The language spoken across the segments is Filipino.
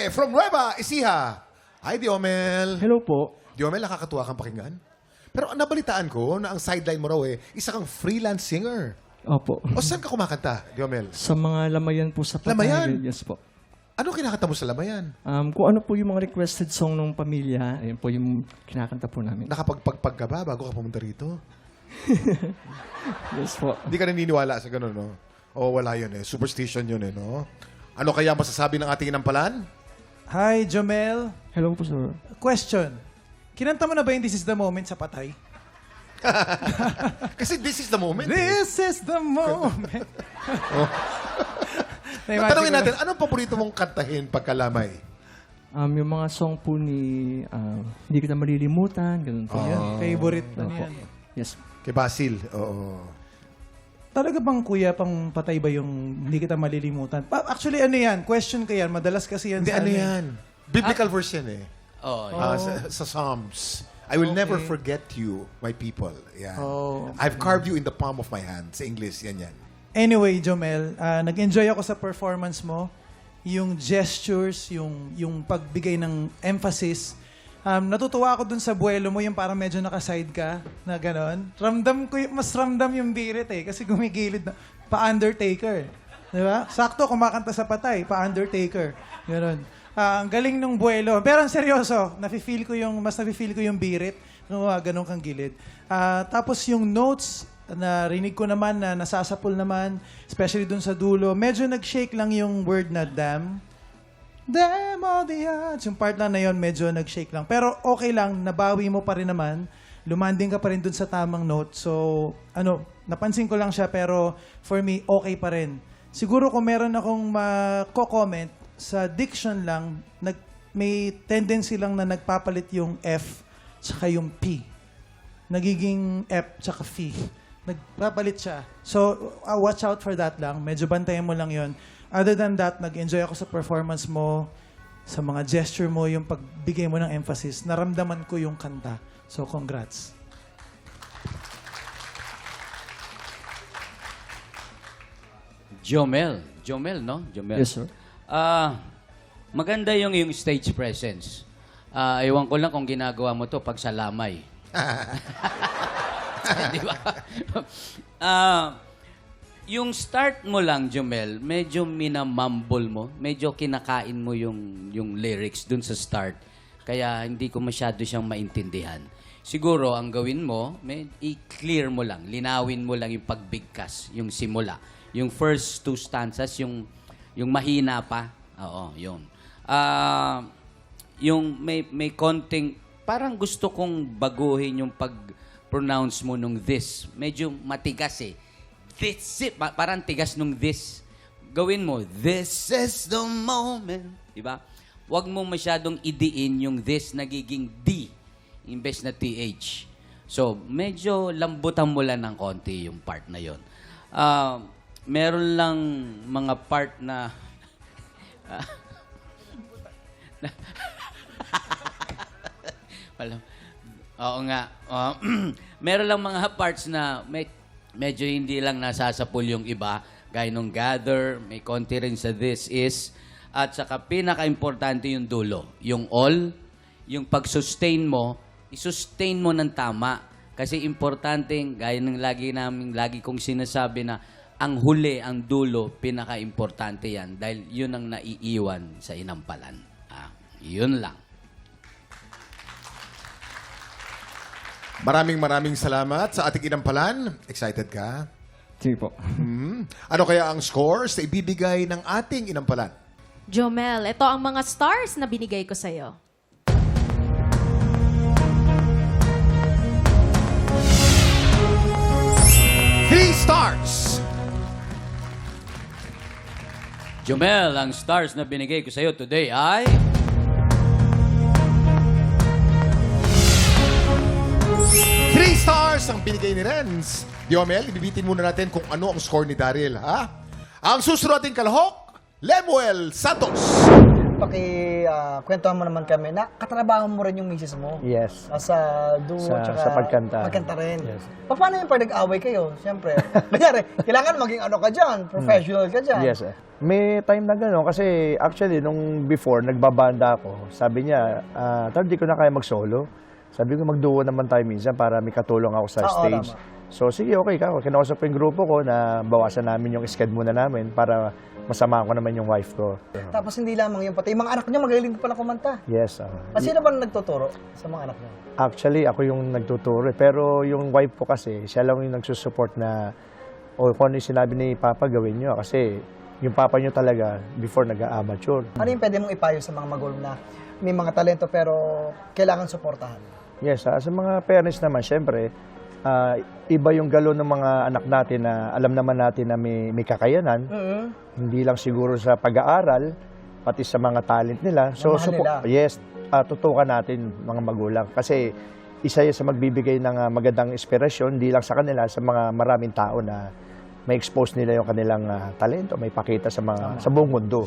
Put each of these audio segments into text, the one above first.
Jose from Nueva Ecija. Hi, Diomel. Hello po. Diomel, nakakatuwa kang pakinggan. Pero nabalitaan ko na ang sideline mo raw isa kang freelance singer. Opo. O saan ka kumakanta, Diomel? Sa mga lamayan po sa Patay. Lamayan? Yes po. Ano kinakanta mo sa lamayan? Kung ano po yung mga requested song ng pamilya, ayun po yung kinakanta po namin. Nakapagpagpag ka ba bago ka pumunta rito? Yes po. Hindi ka naniniwala sa ganun, no? O wala yun eh. Superstition yun eh, no? Ano kaya masasabi ng ating inampalan? Hi, Jomel. Hello po, sir. Question. Kinanta mo na ba yung This is the Moment sa Patay? Kasi this is the moment. Eh. This is the moment. Tatanungin natin, anong paborito mong kantahin pagkalamay? Yung mga song po ni Hindi Kita Malilimutan, ganun po. Yan, favorite na Opo. yan. Yes. Kay Basil, oo. Talaga bang kuya, pang patay ba yung hindi kita malilimutan? Actually, ano yan? Question ka yan. Madalas kasi yan Hindi, sa ano eh. yan? Biblical verse yan eh. Oh, Sa Psalms. I will never forget you, my people. Yan. Oh, I've carved you in the palm of my hand. Sa English, yan. Anyway, Jomel, nag-enjoy ako sa performance mo. Yung gestures, yung pagbigay ng emphasis. Natutuwa ako dun sa buwelo mo, yung parang medyo nakaside ka, na gano'n. Mas ramdam yung birit eh, kasi gumigilid na, pa-Undertaker. Di ba? Sakto, kumakanta sa Patay, pa-Undertaker. Gano'n. Ang galing nung buwelo. Pero ang seryoso, mas nafe-feel ko yung birit, no, gano'n kang gilid. Tapos yung notes, narinig ko naman na nasasapul naman, especially dun sa dulo. Medyo nag-shake lang yung word na damn. Damn all the odds. Yung part lang na yun, medyo nag-shake lang. Pero okay lang, nabawi mo pa rin naman. Lumanding ka pa rin dun sa tamang note. So, napansin ko lang siya, pero for me, okay pa rin. Siguro kung meron akong mako-comment, sa diction lang, may tendency lang na nagpapalit yung F tsaka yung P. Nagiging F tsaka F. Nagpapalit siya. So, watch out for that lang. Medyo bantayan mo lang yon. Other than that, nag-enjoy ako sa performance mo, sa mga gesture mo, yung pagbigay mo ng emphasis. Naramdaman ko yung kanta. So, congrats. Jomel, no? Jomel. Yes, sir. Maganda yung stage presence. Ewan ko lang kung ginagawa mo to pag sa lamay. Di ba? Yung start mo lang, Jomel, medyo minamumble mo. Medyo kinakain mo yung lyrics dun sa start. Kaya hindi ko masyado siyang maintindihan. Siguro, ang gawin mo, i-clear mo lang. Linawin mo lang yung pagbigkas, yung simula. Yung first two stanzas, yung mahina pa. Oo, yun. Yung may konting, parang gusto kong baguhin yung pag-pronounce mo nung this. Medyo matigas eh. This it. Parang tigas nung this. Gawin mo, this is the moment. Diba? Huwag mo masyadong idiin yung this, nagiging D, imbes na TH. So, medyo lambutan mo lang ng konti yung part na yon. Meron lang mga part na oo nga. Meron lang mga parts na medyo hindi lang nasasapul yung iba. Gaya nung gather, may konti rin sa this is. At saka pinaka-importante yung dulo. Yung all, yung pag-sustain mo, i-sustain mo ng tama. Kasi importante, gaya ng lagi kong sinasabi na ang huli, ang dulo, pinaka-importante yan. Dahil yun ang naiiwan sa inampalan. Yun lang. Maraming salamat sa ating inampalan. Excited ka? Sige po. Ano kaya ang scores na ibibigay ng ating inampalan? Jomel, ito ang mga stars na binigay ko sa'yo. Three stars! Jomel, ang stars na binigay ko sa'yo today ay... Three stars ang binigay ni Renz. Diomel, ibibitin muna natin kung ano ang score ni Daryl, ha? Ang susunod nating kalahok, Lemuel Santos. kwentuhan mo naman kami na katrabaho mo rin yung misis mo. Yes. Sa duo, tsaka Sa pagkanta. Pagkanta rin. Yes. Paano yung pag nag-away kayo? Siyempre. Kanyari, kailangan maging ano ka dyan, professional ka dyan. Yes. May time na gano'n kasi actually nung before nagbabanda ako, sabi niya, "Tol, di ko na kaya mag-solo." Sabi ko mag-duo naman tayo minsan para may katulong ako sa Oo, stage. tama. So sige, okay ka. Kinausap ko yung grupo ko na bawasan namin yung sked muna namin para masama ko naman yung wife ko. Tapos hindi lamang yung pati, yung mga anak niya magaling pala kumanta. Yes. Sino ba nagtuturo sa mga anak niya? Actually, ako yung nagtuturo. Pero yung wife ko kasi, siya lang yung nagsusupport na kung ano yung sinabi ni Papa, gawin nyo. Kasi yung Papa nyo talaga, before nag-amateur. Ano yung pwede mong ipayo sa mga magulang na may mga talento pero kailangan suportahan? Yes, sa mga parents naman, syempre, iba yung galo ng mga anak natin na alam naman natin na may kakayanan. Hindi lang siguro sa pag-aaral, pati sa mga talent nila. So, Mahal nila. yes, tutukan natin mga magulang. Kasi isa yan sa magbibigay ng magandang inspirasyon, hindi lang sa kanila, sa mga maraming tao na may expose nila yung kanilang talento, may pakita sa mga sa buong mundo.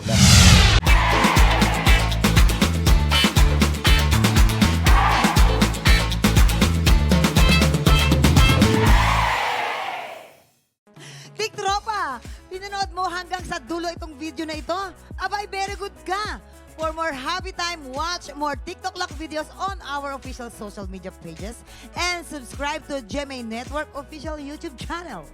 Tiktropa, pinanood mo hanggang sa dulo itong video na ito? Abay, very good ka! For more happy time, watch more TikTok Lock videos on our official social media pages and subscribe to GMA Network official YouTube channel.